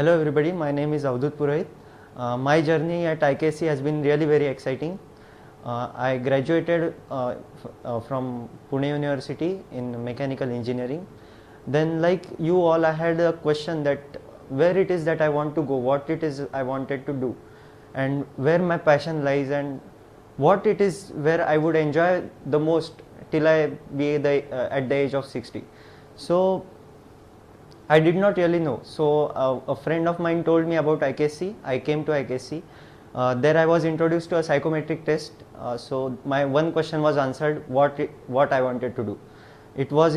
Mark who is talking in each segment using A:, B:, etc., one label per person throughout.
A: Hello everybody, my name is Avdut Purohit. My journey at IKC has been really very exciting. I graduated from Pune University in mechanical engineering. Then like you all, I had a question that where it is that I want to go, what it is I wanted to do, and where my passion lies, and what it is where I would enjoy the most till I be at the age of 60. So I did not really know. So a friend of mine told me about IKC. I came to IKC. There I was introduced to a psychometric test. So my one question was answered: what I wanted to do. It was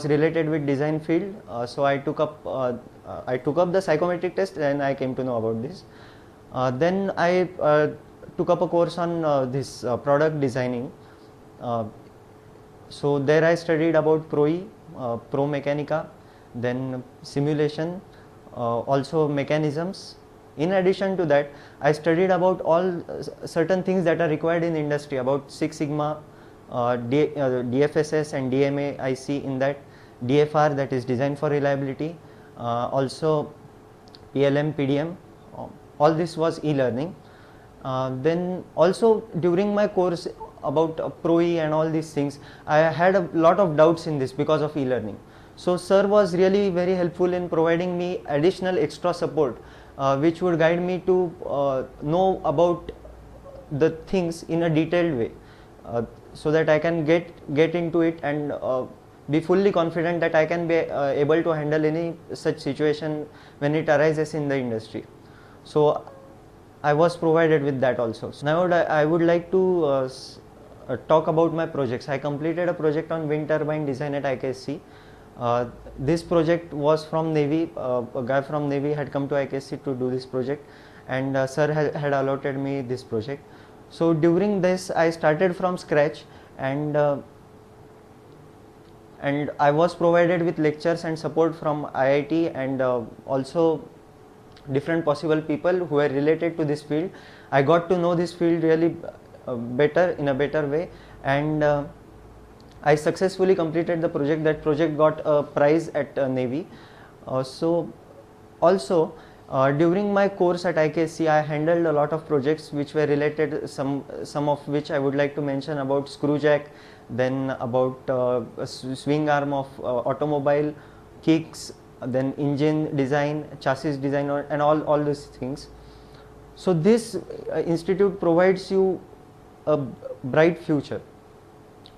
A: related with design field. So I took up the psychometric test, and I came to know about this. Then I took up a course on this product designing. So there I studied about Pro-E, Pro Mechanica, then simulation, also mechanisms. In addition to that, I studied about all certain things that are required in industry, about Six Sigma, DFSS and DMA I see in that, DFR, that is design for reliability, also PLM, PDM, all this was e-learning. Then also during my course about Pro-E and all these things, I had a lot of doubts in this because of e-learning. So sir was really very helpful in providing me additional extra support, which would guide me to know about the things in a detailed way, so that I can get into it and be fully confident that I can be able to handle any such situation when it arises in the industry. So I was provided with that also. So now I would like to talk about my projects. I completed a project on wind turbine design at IKSC. This project was from Navy. A guy from Navy had come to IKSC to do this project, and sir had allotted me this project. So during this I started from scratch, and I was provided with lectures and support from IIT and also different possible people who were related to this field. I got to know this field really better, in a better way, and I successfully completed the project. That project got a prize at Navy. So also during my course at IKSC, I handled a lot of projects which were related, some of which I would like to mention, about screw jack, then about swing arm of automobile, kicks, then engine design, chassis design, and all these things. So this institute provides you a bright future.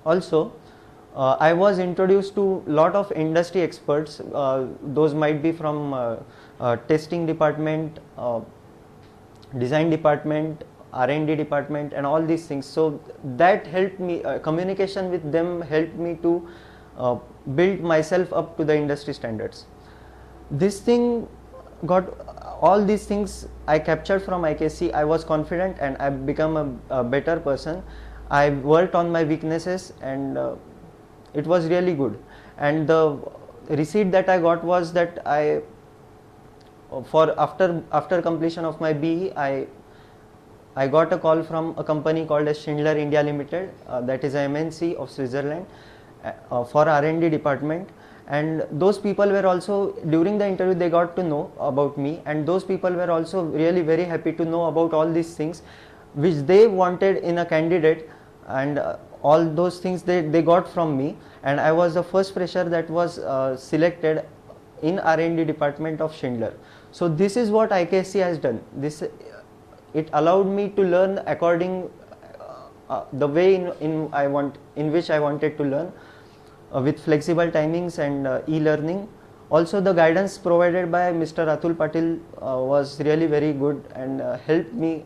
A: Also, I was introduced to lot of industry experts. Those might be from testing department, design department, R&D department, and all these things. So that helped me, communication with them helped me to build myself up to the industry standards. This thing got, all these things I captured from IKSC. I was confident and I become a better person. I worked on my weaknesses, and it was really good. And the receipt that I got was that after completion of my BE, I got a call from a company called as Schindler India Limited, that is a MNC of Switzerland, for R&D department. And those people were also, during the interview they got to know about me, and those people were also really very happy to know about all these things which they wanted in a candidate, and all those things they got from me. And I was the first fresher that was selected in R&D department of Schindler. So this is what IKSC has done. It allowed me to learn according the way in which I wanted to learn, with flexible timings and e-learning. Also the guidance provided by Mr. Atul Patil was really very good and helped me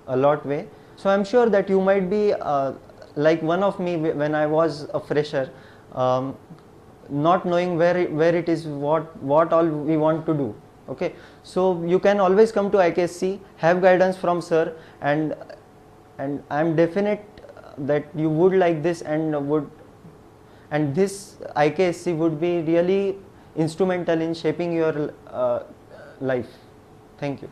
A: a lot way. So I'm sure that you might be like one of me when I was a fresher, not knowing where it is, what all we want to do. Okay, so you can always come to IKSC, have guidance from sir, and I'm definite that you would like this, and this IKSC would be really instrumental in shaping your life. Thank you.